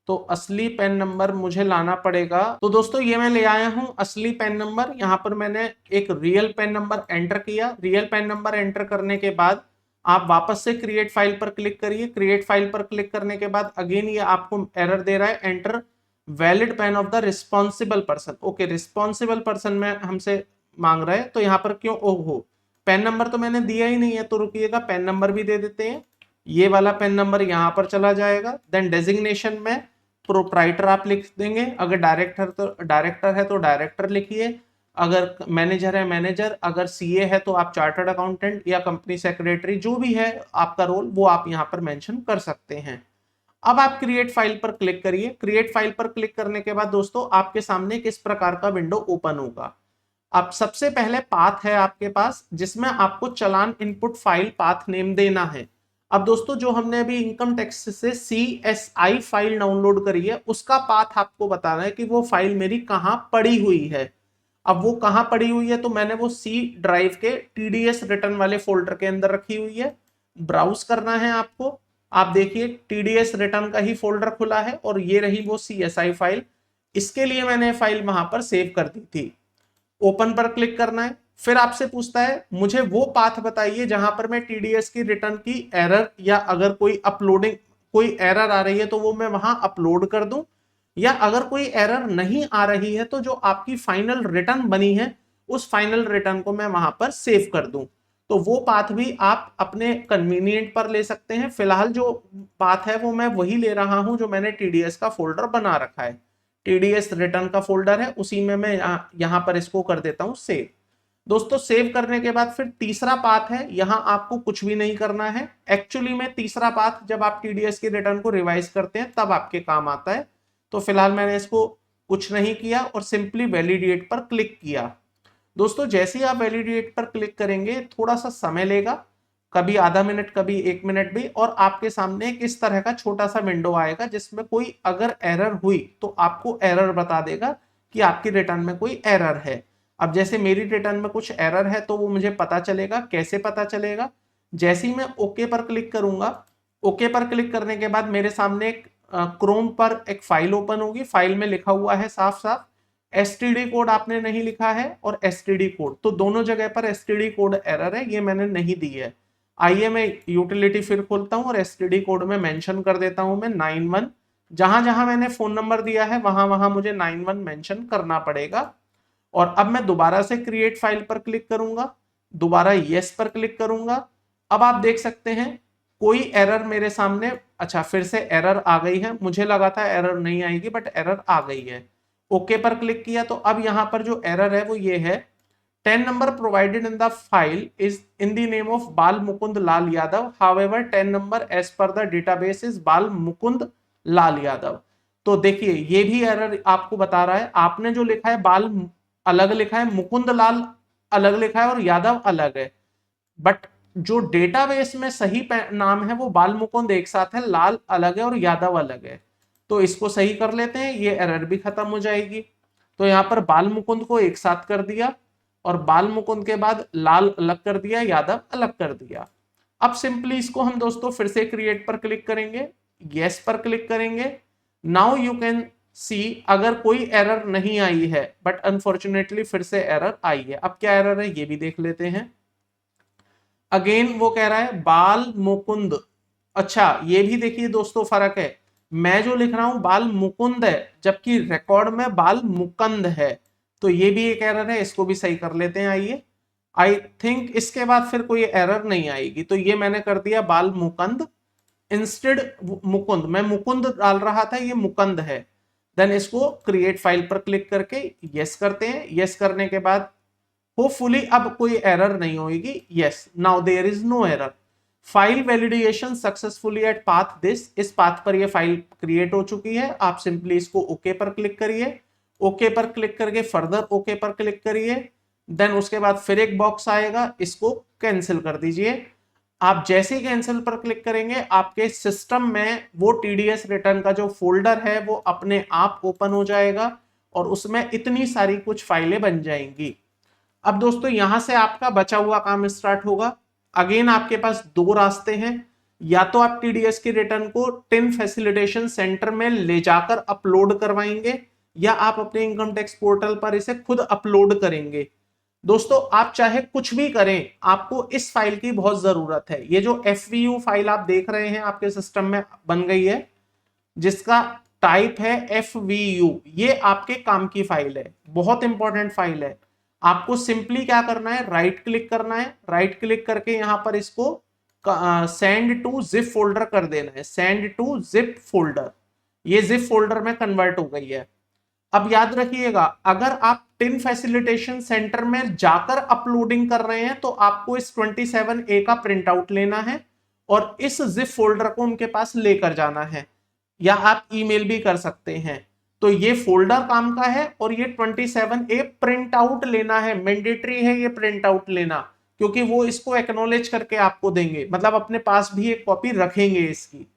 तो असली पेन नंबर मुझे लाना पड़ेगा। तो दोस्तों ये मैं ले आया हूं असली पेन नंबर। यहां पर मैंने एक रियल पेन नंबर एंटर किया। रियल पेन नंबर एंटर करने के बाद आप वापस से क्रिएट फाइल पर क्लिक करिए। क्रिएट फाइल पर क्लिक करने के बाद अगेन ये आपको एरर दे रहा है, enter valid pain of the responsible person. Okay, responsible person में हमसे मांग रहा है, तो यहाँ पर क्यों ओहो, पेन नंबर तो मैंने दिया ही नहीं है। तो रुकिएगा, पेन नंबर भी दे देते हैं। ये वाला पेन नंबर यहाँ पर चला जाएगा। देन डेजिग्नेशन में प्रोप्राइटर आप लिख देंगे, अगर डायरेक्टर है तो डायरेक्टर लिखिए, अगर मैनेजर है मैनेजर, अगर सीए है तो आप चार्टर्ड अकाउंटेंट या कंपनी सेक्रेटरी, जो भी है आपका रोल वो आप यहां पर मेंशन कर सकते हैं। अब आप क्रिएट फाइल पर क्लिक करिए। क्रिएट फाइल पर क्लिक करने के बाद दोस्तों आपके सामने किस प्रकार का विंडो ओपन होगा। अब सबसे पहले पाथ है आपके पास, जिसमें आपको चालान इनपुट फाइल पाथ नेम देना है। अब दोस्तों जो हमने अभी इनकम टैक्स से CSI फाइल डाउनलोड करी है, उसका पाथ आपको बताना है कि वो फाइल मेरी कहाँ पड़ी हुई है। अब वो कहाँ पड़ी हुई है, तो मैंने वो C ड्राइव के TDS रिटर्न वाले फोल्डर के अंदर रखी हुई है। ब्राउज करना है आपको, आप देखिए TDS रिटर्न का ही फोल्डर खुला है और ये रही वो CSI फाइल। इसके लिए मैंने फाइल वहां पर सेव कर दी थी। ओपन पर क्लिक करना है। फिर आपसे पूछता है मुझे वो पाथ बताइए जहां पर मैं TDS की रिटर्न की एरर, या अगर कोई अपलोडिंग कोई एरर आ रही है तो वो मैं वहां अपलोड कर दूं, या अगर कोई एरर नहीं आ रही है तो जो आपकी फाइनल रिटर्न बनी है उस फाइनल रिटर्न को मैं वहां पर सेव कर दूं। तो वो पाथ भी आप अपने कन्वीनियंट पर ले सकते हैं। फिलहाल जो पाथ है वो मैं वही ले रहा हूं जो मैंने TDS का फोल्डर बना रखा है। TDS रिटर्न का फोल्डर है, उसी में मैं यहां पर इसको कर देता हूं सेव। दोस्तों सेव करने के बाद फिर तीसरा पाथ है, यहां आपको कुछ भी नहीं करना है। एक्चुअली में तीसरा पाथ जब आप TDS की रिटर्न को रिवाइज करते हैं तब आपके काम आता है। तो फिलहाल मैंने इसको कुछ नहीं किया और सिंपली वैलिडेट पर क्लिक किया। दोस्तों जैसे ही आप वैलिडेट पर क्लिक करेंगे थोड़ा सा समय लेगा, कभी आधा मिनट कभी 1 मिनट भी, और आपके सामने एक इस तरह का छोटा सा विंडो आएगा जिसमें कोई अगर एरर हुई तो आपको एरर बता देगा कि आपकी रिटर्न में कोई एरर है। अब जैसे मेरी रिटर्न में कुछ एरर है तो वो मुझे पता चलेगा। कैसे पता चलेगा? जैसे ही मैं ओके पर क्लिक करूंगा, ओके पर क्लिक करने के बाद मेरे सामने एक क्रोम पर एक फाइल ओपन होगी। फाइल में लिखा हुआ है साफ साफ STD कोड आपने नहीं लिखा है, और STD कोड तो दोनों जगह पर STD कोड एरर है, ये मैंने नहीं दी है। आइए मैं यूटिलिटी फिर खोलता हूं और STD कोड में मेंशन कर देता हूं मैं 91। जहां जहां मैंने फोन नंबर दिया है वहां वहां मुझे 91 मेंशन करना पड़ेगा। और अब मैं दोबारा से क्रिएट फाइल पर क्लिक करूंगा, दोबारा यस पर क्लिक करूंगा। अब आप देख सकते हैं कोई एरर मेरे सामने, अच्छा फिर से एरर आ गई है, मुझे लगा था एरर नहीं आएगी बट एरर आ गई है। ओके पर क्लिक किया तो अब यहां पर जो एरर है वो ये है, 10 number provided in the file is in the name of Bal Mukund Lal Yadav. However, 10 number as per the database is Bal Mukund Lal Yadav. तो देखिए ये भी एरर आपको बता रहा है, आपने जो लिखा है बाल अलग लिखा है, मुकुंद लाल अलग लिखा है और यादव अलग है। बट जो डेटाबेस में सही नाम है वो बाल मुकुंद एक साथ है, लाल अलग है और यादव अलग है। तो इसको सही कर लेते हैं, ये एरर भी खत्म हो जाएगी। तो यहाँ पर बाल मुकुंद को एक साथ कर दिया और बाल मुकुंद के बाद लाल अलग कर दिया, यादव अलग कर दिया। अब सिंपली इसको हम दोस्तों फिर से क्रिएट पर क्लिक करेंगे, यस पर क्लिक करेंगे। नाउ यू कैन सी अगर कोई एरर नहीं आई है, बट अनफॉर्चुनेटली फिर से एरर आई है। अब क्या एरर है ये भी देख लेते हैं। अगेन वो कह रहा है बाल मुकुंद। अच्छा ये भी देखिए दोस्तों फर्क है, मैं जो लिख रहा हूं बाल मुकुंद है जबकि रिकॉर्ड में बाल मुकंद है। तो ये भी एक एरर है, इसको भी सही कर लेते हैं। आइए, आई थिंक इसके बाद फिर कोई एरर नहीं आएगी। तो ये मैंने कर दिया बाल मुकंद, इंस्टेड मुकुंद, मैं मुकुंद डाल रहा था ये मुकंद है। देन इसको क्रिएट फाइल पर क्लिक करके यस करते हैं। यस करने के बाद होपफुली अब कोई एरर नहीं होगी। Yes, now there is no error. File validation successfully at path this, इस पाथ पर ये फाइल क्रिएट हो चुकी है। आप सिंपली इसको ओके पर क्लिक करिए, ओके पर क्लिक करके फर्दर ओके पर क्लिक करिए। देन उसके बाद फिर एक बॉक्स आएगा, इसको कैंसिल कर दीजिए। आप जैसे ही कैंसिल पर क्लिक करेंगे आपके सिस्टम में वो TDS रिटर्न का जो फोल्डर है वो अपने आप ओपन हो जाएगा और उसमें इतनी सारी कुछ फाइलें बन जाएंगी। अब दोस्तों यहां से आपका बचा हुआ काम स्टार्ट होगा। अगेन आपके पास दो रास्ते हैं, या तो आप TDS की रिटर्न को टिन फैसिलिटेशन सेंटर में ले जाकर अपलोड करवाएंगे, या आप अपने इनकम टैक्स पोर्टल पर इसे खुद अपलोड करेंगे। दोस्तों आप चाहे कुछ भी करें, आपको इस फाइल की बहुत जरूरत है। ये जो FVU फाइल आप देख रहे हैं आपके सिस्टम में बन गई है, जिसका टाइप है FVU, ये आपके काम की फाइल है, बहुत इंपॉर्टेंट फाइल है। आपको सिंपली क्या करना है, राइट क्लिक करना है, राइट क्लिक करके यहां पर इसको सेंड टू जिप फोल्डर कर देना है, सेंड टू जिप फोल्डर। ये जिप फोल्डर में कन्वर्ट हो गई है। अब याद रखिएगा अगर आप टिन फैसिलिटेशन सेंटर में जाकर अपलोडिंग कर रहे हैं तो आपको इस 27A का प्रिंट आउट लेना है और इस जिप फोल्डर को उनके पास लेकर जाना है, या आप ईमेल भी कर सकते हैं। तो ये फोल्डर काम का है और ये 27A प्रिंट आउट लेना है, मैंडेटरी है ये प्रिंट आउट लेना, क्योंकि वो इसको एक्नॉलेज करके आपको देंगे, मतलब अपने पास भी एक कॉपी रखेंगे इसकी।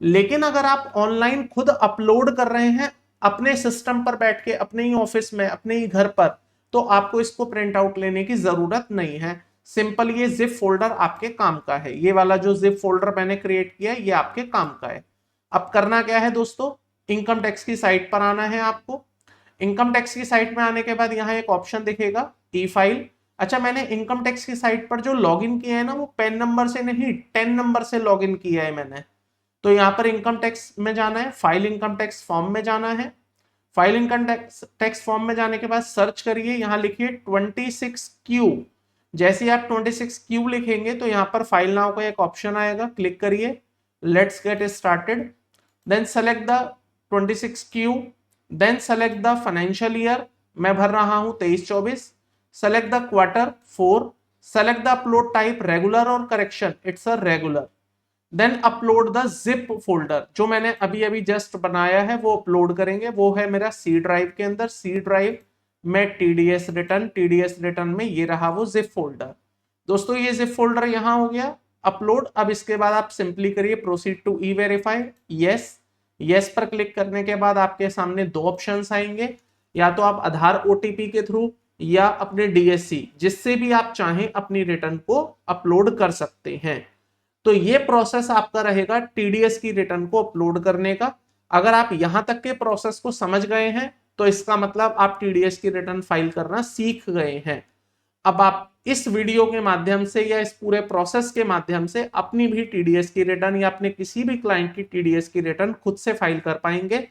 लेकिन अगर आप ऑनलाइन खुद अपलोड कर रहे हैं अपने सिस्टम पर बैठ के, अपने ही ऑफिस में, अपने ही घर पर, तो आपको इसको प्रिंट आउट लेने की जरूरत नहीं है। सिंपल ये जिप फोल्डर आपके काम का है, ये वाला जो जिप फोल्डर मैंने क्रिएट किया है ये आपके काम का है। अब करना क्या है दोस्तों, इनकम टैक्स की साइट पर आना है आपको। इनकम टैक्स की साइट में आने के बाद यहाँ एक ऑप्शन दिखेगा ई फाइल। अच्छा, मैंने इनकम टैक्स की साइट पर जो लॉगिन किया है ना, वो पैन नंबर से नहीं 10 नंबर से लॉगिन किया है मैंने। तो यहाँ पर इनकम टैक्स में जाना है, फाइल इनकम टैक्स फॉर्म में जाना है। फाइल इनकम टैक्स फॉर्म में जाने के बाद सर्च करिए, यहाँ लिखिए 26Q। जैसे ही आप 26Q लिखेंगे तो यहाँ पर फाइल नाउ का एक ऑप्शन आएगा, क्लिक करिए, let's get started. Then select the 26Q, then select the financial year, मैं भर रहा हूं 23-24। Select the quarter 4, select the upload type regular और correction, it's a regular. Then upload the zip folder, जो मैंने अभी अभी जस्ट बनाया है वो अपलोड करेंगे, वो है मेरा सी ड्राइव के अंदर। सी ड्राइव में टीडीएस रिटर्न में ये रहा वो जिप फोल्डर। दोस्तों ये जिप फोल्डर यहां हो गया अपलोड। अब इसके बाद आप सिंपली करिए proceed to e verify, yes. Yes पर क्लिक करने के बाद आपके सामने दो ऑप्शंस आएंगे, या तो आप आधार ओटीपी के थ्रू या अपने डीएससी, जिससे भी आप चाहें अपनी रिटर्न को अपलोड कर सकते हैं। तो ये प्रोसेस आपका रहेगा टीडीएस की रिटर्न को अपलोड करने का। अगर आप यहां तक के प्रोसेस को समझ गए हैं तो इसका मतलब आप टीडीएस की रिटर्न फाइल करना सीख गए हैं। अब आप इस वीडियो के माध्यम से या इस पूरे प्रोसेस के माध्यम से अपनी भी टीडीएस की रिटर्न या अपने किसी भी क्लाइंट की टीडीएस की रिटर्न खुद से फाइल कर पाएंगे।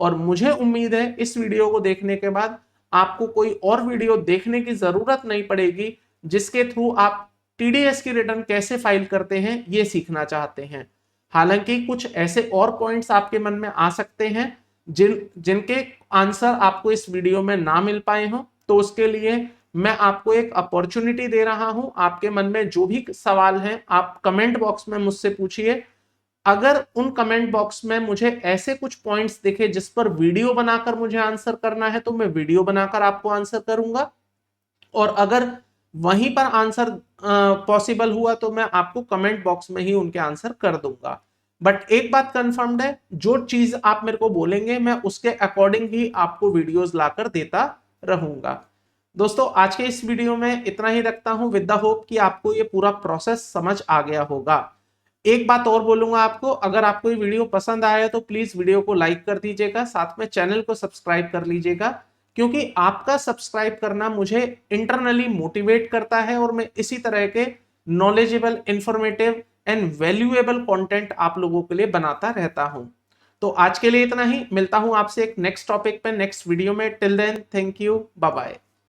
और मुझे उम्मीद है इस वीडियो को देखने के बाद आपको कोई और वीडियो देखने की जरूरत नहीं पड़ेगी जिसके थ्रू आप टीडीएस की रिटर्न कैसे फाइल करते हैं ये सीखना चाहते हैं। हालांकि कुछ ऐसे और पॉइंट्स आपके मन में आ सकते हैं जिनके आंसर आपको इस वीडियो में ना मिल पाए हो, तो उसके लिए मैं आपको एक अपॉर्चुनिटी दे रहा हूं। आपके मन में जो भी सवाल हैं आप कमेंट बॉक्स में मुझसे पूछिए। अगर उन कमेंट बॉक्स में मुझे ऐसे कुछ पॉइंट्स दिखे जिस पर वीडियो बनाकर मुझे आंसर करना है तो मैं वीडियो बनाकर आपको आंसर करूंगा, और अगर वहीं पर आंसर पॉसिबल हुआ तो मैं आपको कमेंट बॉक्स में ही उनके आंसर कर दूंगा। बट एक बात कंफर्म्ड है, जो चीज आप मेरे को बोलेंगे मैं उसके अकॉर्डिंग ही आपको वीडियोस लाकर देता रहूंगा। दोस्तों आज के इस वीडियो में इतना ही रखता हूं, विद द होप कि आपको ये पूरा प्रोसेस समझ आ गया होगा। एक बात और बोलूंगा आपको, अगर आपको ये वीडियो पसंद आया तो प्लीज वीडियो को लाइक कर दीजिएगा, साथ में चैनल को सब्सक्राइब कर लीजिएगा, क्योंकि आपका सब्सक्राइब करना मुझे इंटरनली मोटिवेट करता है और मैं इसी तरह के knowledgeable, informative and valuable content आप लोगों के लिए बनाता रहता हूं। तो आज के लिए इतना ही, मिलता हूं आपसे एक नेक्स्ट टॉपिक पे नेक्स्ट वीडियो में। Till then thank you, bye bye.